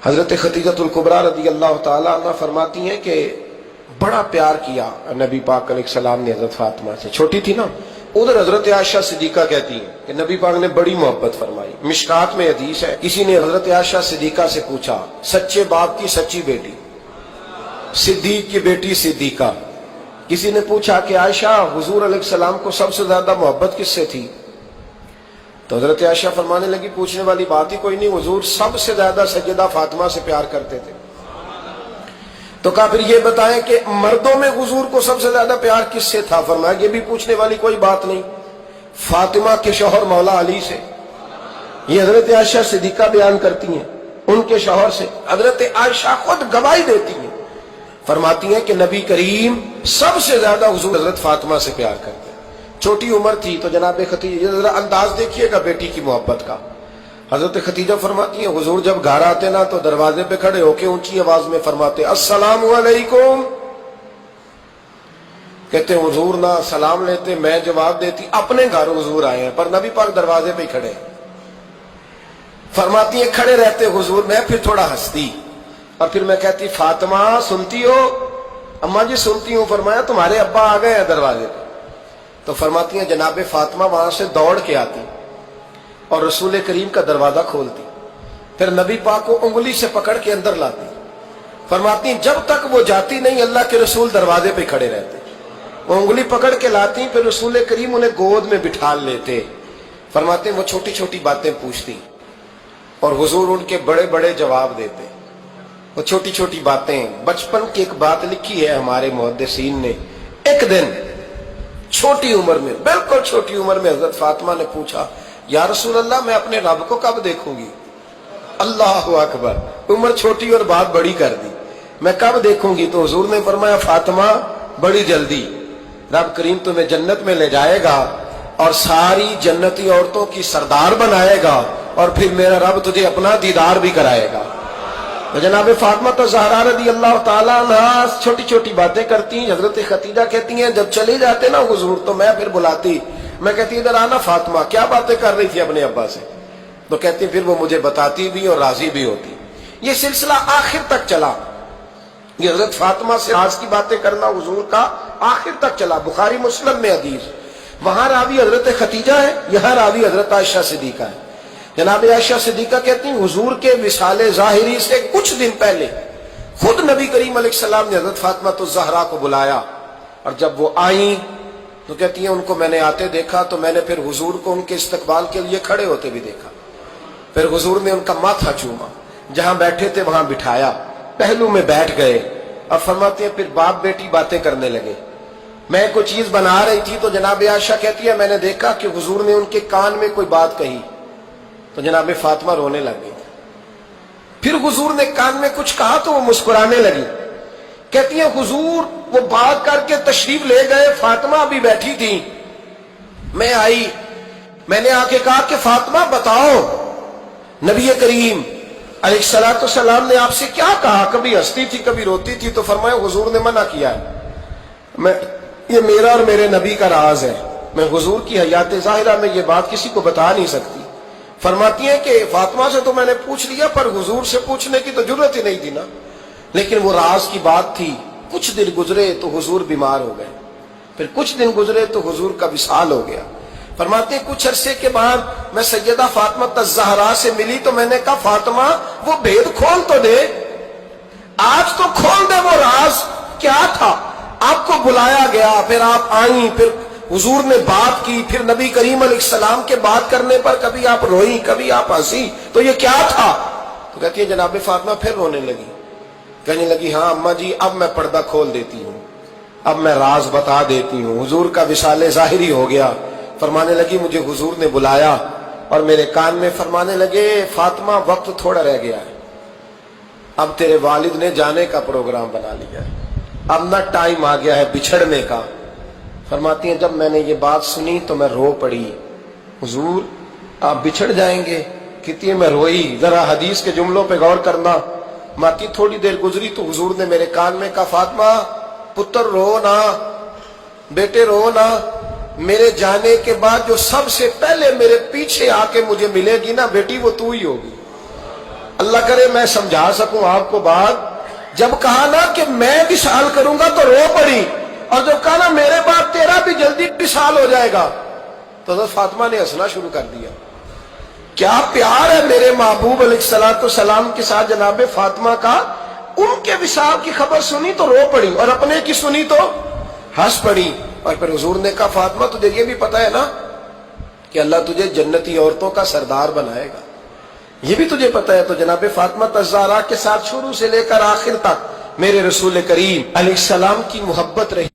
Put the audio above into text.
حضرت خدیجۃ الکبریٰ رضی اللہ تعالیٰ عنہ فرماتی ہیں کہ بڑا پیار کیا نبی پاک علیہ السلام نے حضرت فاطمہ سے، چھوٹی تھی نا۔ ادھر حضرت عائشہ صدیقہ کہتی ہیں کہ نبی پاک نے بڑی محبت فرمائی۔ مشکات میں حدیث ہے، کسی نے حضرت عائشہ صدیقہ سے پوچھا، سچے باپ کی سچی بیٹی، صدیق کی بیٹی صدیقہ، کسی نے پوچھا کہ عائشہ حضور علیہ السلام کو سب سے زیادہ محبت کس سے تھی؟ تو حضرت عائشہ فرمانے لگی پوچھنے والی بات ہی کوئی نہیں، حضور سب سے زیادہ سیدہ فاطمہ سے پیار کرتے تھے۔ تو کہا پھر یہ بتائیں کہ مردوں میں حضور کو سب سے زیادہ پیار کس سے تھا؟ فرمایا یہ بھی پوچھنے والی کوئی بات نہیں، فاطمہ کے شوہر مولا علی سے۔ یہ حضرت عائشہ صدیقہ بیان کرتی ہیں ان کے شوہر سے، حضرت عائشہ خود گواہی دیتی ہیں، فرماتی ہیں کہ نبی کریم سب سے زیادہ حضور حضرت فاطمہ سے پیار کرتے ہیں۔ چھوٹی عمر تھی تو جناب خدیجہ، ذرا انداز دیکھیے گا بیٹی کی محبت کا۔ حضرت خدیجہ فرماتی ہیں حضور جب گھر آتے نا تو دروازے پہ کھڑے ہو کے اونچی آواز میں فرماتے السلام علیکم، کہتے حضور نہ سلام لیتے، میں جواب دیتی اپنے گھر حضور آئے ہیں، پر نبی پاک دروازے پہ ہی کھڑے ہیں۔ فرماتی ہیں کھڑے رہتے حضور، میں پھر تھوڑا ہنستی اور پھر میں کہتی فاطمہ سنتی ہو؟ اماں جی سنتی ہوں۔ فرمایا تمہارے ابا آ گئے ہیں دروازے پہ۔ تو فرماتی ہیں جناب فاطمہ وہاں سے دوڑ کے آتی اور رسول کریم کا دروازہ کھولتی، پھر نبی پاک کو انگلی سے پکڑ کے اندر لاتی۔ فرماتی ہیں جب تک وہ جاتی نہیں اللہ کے رسول دروازے پہ کھڑے رہتے، وہ انگلی پکڑ کے لاتی، پھر رسول کریم انہیں گود میں بٹھا لیتے۔ فرماتے ہیں وہ چھوٹی چھوٹی باتیں پوچھتی اور حضور ان کے بڑے بڑے جواب دیتے۔ وہ چھوٹی چھوٹی باتیں، بچپن کی ایک بات لکھی ہے ہمارے محدثین نے، ایک دن چھوٹی عمر میں، بالکل چھوٹی عمر میں حضرت فاطمہ نے پوچھا یا رسول اللہ میں اپنے رب کو کب دیکھوں گی؟ اللہ اکبر، عمر چھوٹی اور بات بڑی کر دی، میں کب دیکھوں گی؟ تو حضور نے فرمایا فاطمہ بڑی جلدی، رب کریم تمہیں جنت میں لے جائے گا اور ساری جنتی عورتوں کی سردار بنائے گا اور پھر میرا رب تجھے اپنا دیدار بھی کرائے گا۔ تو جناب فاطمہ تو زہرا رضی اللہ تعالیٰ عنہ چھوٹی چھوٹی باتیں کرتی ہیں۔ حضرت خدیجہ کہتی ہیں جب چلے جاتے نا حضور تو میں پھر بلاتی، میں کہتی ادھر آنا فاطمہ، کیا باتیں کر رہی تھی اپنے ابا سے؟ تو کہتی پھر وہ مجھے بتاتی بھی اور راضی بھی ہوتی۔ یہ سلسلہ آخر تک چلا، یہ حضرت فاطمہ سے راز کی باتیں کرنا حضور کا آخر تک چلا۔ بخاری مسلم میں حدیث، وہاں راوی حضرت خدیجہ ہے، یہاں راوی حضرت عائشہ صدیقہ ہے۔ جناب عائشہ صدیقہ کہتی ہیں حضور کے وصال ظاہری سے کچھ دن پہلے خود نبی کریم علیہ السلام نے حضرت فاطمہ الزہرا کو بلایا، اور جب وہ آئیں تو کہتی ہیں ان کو میں نے آتے دیکھا تو میں نے پھر حضور کو ان کے استقبال کے لیے کھڑے ہوتے بھی دیکھا، پھر حضور نے ان کا ماتھا چوما، جہاں بیٹھے تھے وہاں بٹھایا، پہلو میں بیٹھ گئے، اور فرماتے ہیں پھر باپ بیٹی باتیں کرنے لگے۔ میں کوئی چیز بنا رہی تھی تو جناب عائشہ کہتی ہے میں نے دیکھا کہ حضور نے ان کے کان میں کوئی بات کہی تو جناب فاطمہ رونے لگ گئی، پھر حضور نے کان میں کچھ کہا تو وہ مسکرانے لگی۔ کہتی ہیں حضور وہ بات کر کے تشریف لے گئے، فاطمہ ابھی بیٹھی تھی، میں آئی، میں نے آ کے کہا کہ فاطمہ بتاؤ نبی کریم علیہ السلام نے آپ سے کیا کہا؟ کبھی ہنستی تھی کبھی روتی تھی، تو فرمایا حضور نے منع کیا ہے، یہ میرا اور میرے نبی کا راز ہے، میں حضور کی حیات ظاہرہ میں یہ بات کسی کو بتا نہیں سکتی۔ فرماتی ہیں کہ فاطمہ سے تو میں نے پوچھ لیا پر حضور سے پوچھنے کی تو ضرورت ہی نہیں تھی نا، لیکن وہ راز کی بات تھی۔ کچھ دن گزرے تو حضور بیمار ہو گئے، پھر کچھ دن گزرے تو حضور کا وصال ہو گیا۔ فرماتے ہیں کچھ عرصے کے بعد میں سیدہ فاطمہ الزہرا سے ملی تو میں نے کہا فاطمہ وہ بھید کھول تو دے، آج تو کھول دے وہ راز کیا تھا۔ آپ کو بلایا گیا، پھر آپ آئیں، پھر حضور نے بات کی، پھر نبی کریم علیہ السلام کے بات کرنے پر کبھی آپ روئی کبھی آپ ہنسی، تو یہ کیا تھا؟ تو کہتی ہے جناب فاطمہ پھر رونے لگی، کہنے لگی ہاں اماں جی اب میں پردہ کھول دیتی ہوں، اب میں راز بتا دیتی ہوں، حضور کا وصال ظاہری ہو گیا۔ فرمانے لگی مجھے حضور نے بلایا اور میرے کان میں فرمانے لگے فاطمہ وقت تھوڑا رہ گیا ہے، اب تیرے والد نے جانے کا پروگرام بنا لیا ہے، اب نہ ٹائم آ گیا ہے بچھڑنے کا۔ فرماتی ہیں جب میں نے یہ بات سنی تو میں رو پڑی، حضور آپ بچھڑ جائیں گے؟ کہتی ہے میں روئی۔ ذرا حدیث کے جملوں پہ غور کرنا، ماتی تھوڑی دیر گزری تو حضور نے میرے کان میں کہا فاطمہ پتر رو نہ، بیٹے رو نہ، میرے جانے کے بعد جو سب سے پہلے میرے پیچھے آ کے مجھے ملے گی نا بیٹی وہ تو ہی ہوگی۔ اللہ کرے میں سمجھا سکوں آپ کو بات. جب کہا نا کہ میں وصال کروں گا تو رو پڑی, اور جب کہا نا میرے بعد تیرا بھی جلدی وصال ہو جائے گا تو حضرت فاطمہ نے ہنسنا شروع کر دیا. کیا پیار ہے میرے محبوب علیہ الصلوۃ والسلام کے ساتھ جناب فاطمہ کا. ان کے وصال کی خبر سنی تو رو پڑی, اور اپنے کی سنی تو ہنس پڑی. اور پھر حضور نے کہا فاطمہ تجھے یہ بھی پتا ہے نا کہ اللہ تجھے جنتی عورتوں کا سردار بنائے گا, یہ بھی تجھے پتا ہے. تو جناب فاطمہ الزہرا کے ساتھ شروع سے لے کر آخر تک میرے رسول کریم علیہ السلام کی محبت رہی.